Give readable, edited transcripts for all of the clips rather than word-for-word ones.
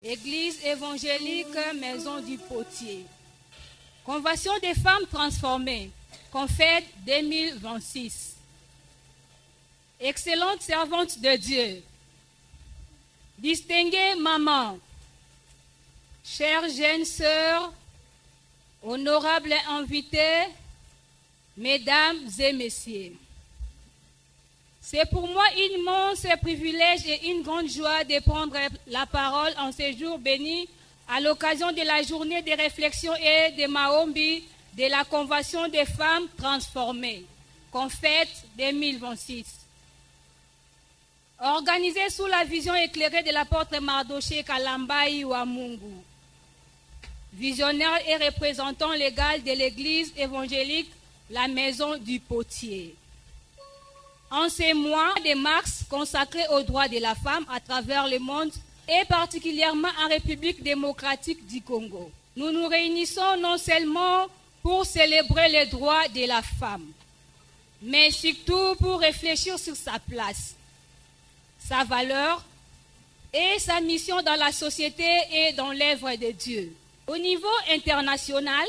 Église évangélique Maison du Potier. Convention des femmes transformées, Confête 2026. Excellente servante de Dieu, distinguée maman, chère jeune sœur, honorables invités, mesdames et messieurs. C'est pour moi un immense privilège et une grande joie de prendre la parole en ce jour béni à l'occasion de la journée de réflexion et de Maombi de la Convention des femmes transformées, Confête 2026. Organisée sous la vision éclairée de l'apôtre Mardoché Kalambai Wamungu, visionnaire et représentant légal de l'Église évangélique La Maison du Potier. En ces mois de mars consacrés aux droits de la femme à travers le monde et particulièrement en République démocratique du Congo, nous nous réunissons non seulement pour célébrer les droits de la femme, mais surtout pour réfléchir sur sa place, sa valeur et sa mission dans la société et dans l'œuvre de Dieu. Au niveau international,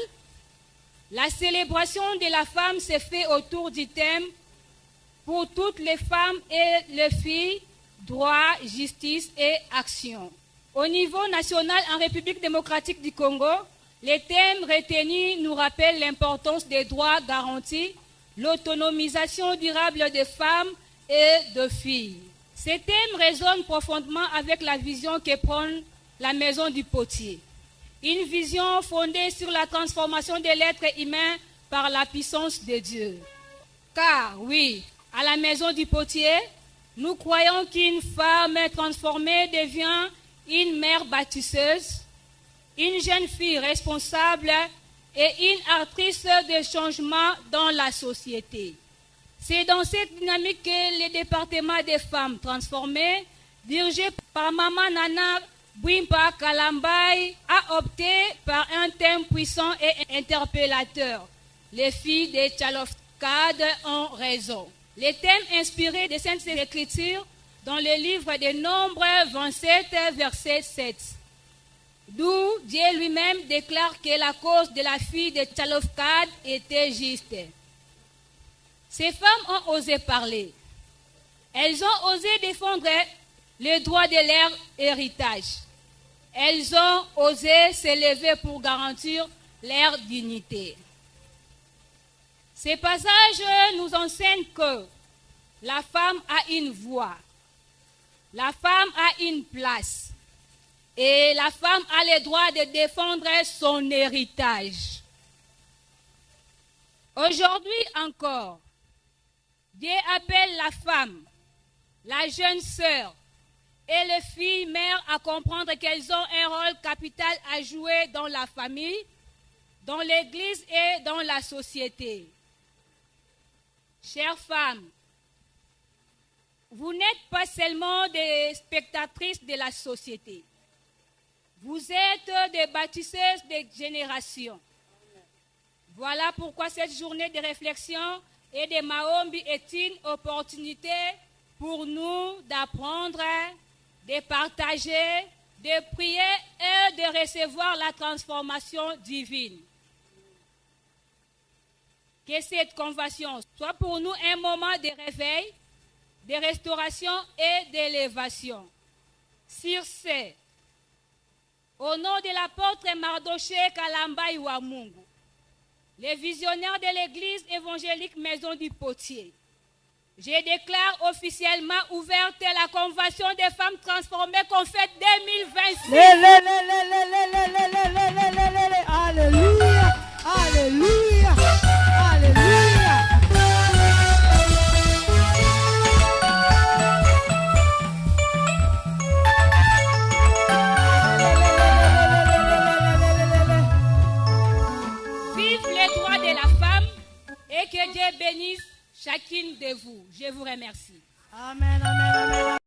la célébration de la femme se fait autour du thème pour toutes les femmes et les filles, droit, justice et action. Au niveau national, en République démocratique du Congo, les thèmes retenus nous rappellent l'importance des droits garantis, l'autonomisation durable des femmes et des filles. Ces thèmes résonnent profondément avec la vision que prend la Maison du Potier. Une vision fondée sur la transformation de l'être humain par la puissance de Dieu. Car, oui, à la Maison du Potier, nous croyons qu'une femme transformée devient une mère bâtisseuse, une jeune fille responsable et une actrice de changement dans la société. C'est dans cette dynamique que le département des femmes transformées, dirigé par Maman Nana Bwimpa Kalambai, a opté par un thème puissant et interpellateur. Les filles de Tchalofkad ont raison. Les thèmes inspirés des Saintes Écritures dans le livre des Nombres 27, verset 7. D'où Dieu lui-même déclare que la cause de la fille de Tchalofkad était juste. Ces femmes ont osé parler. Elles ont osé défendre les droits de leur héritage. Elles ont osé s'élever pour garantir leur dignité. Ces passages nous enseignent que la femme a une voix, la femme a une place et la femme a le droit de défendre son héritage. Aujourd'hui encore, Dieu appelle la femme, la jeune sœur et les filles mères à comprendre qu'elles ont un rôle capital à jouer dans la famille, dans l'Église et dans la société. Chères femmes, vous n'êtes pas seulement des spectatrices de la société. Vous êtes des bâtisseuses de générations. Voilà pourquoi cette journée de réflexion et de Maombi est une opportunité pour nous d'apprendre, de partager, de prier et de recevoir la transformation divine. Que cette convention soit pour nous un moment de réveil, de restauration et d'élévation. Sur ce, au nom de l'apôtre Mardoché Kalambai Wamungu, les visionnaires de l'Église évangélique Maison du Potier, je déclare officiellement ouverte la Convention des femmes transformées Confête 2026. Alléluia, alléluia, alléluia. Vive les droits de la femme et que Dieu bénisse chacune de vous. Je vous remercie. Amen, amen, amen.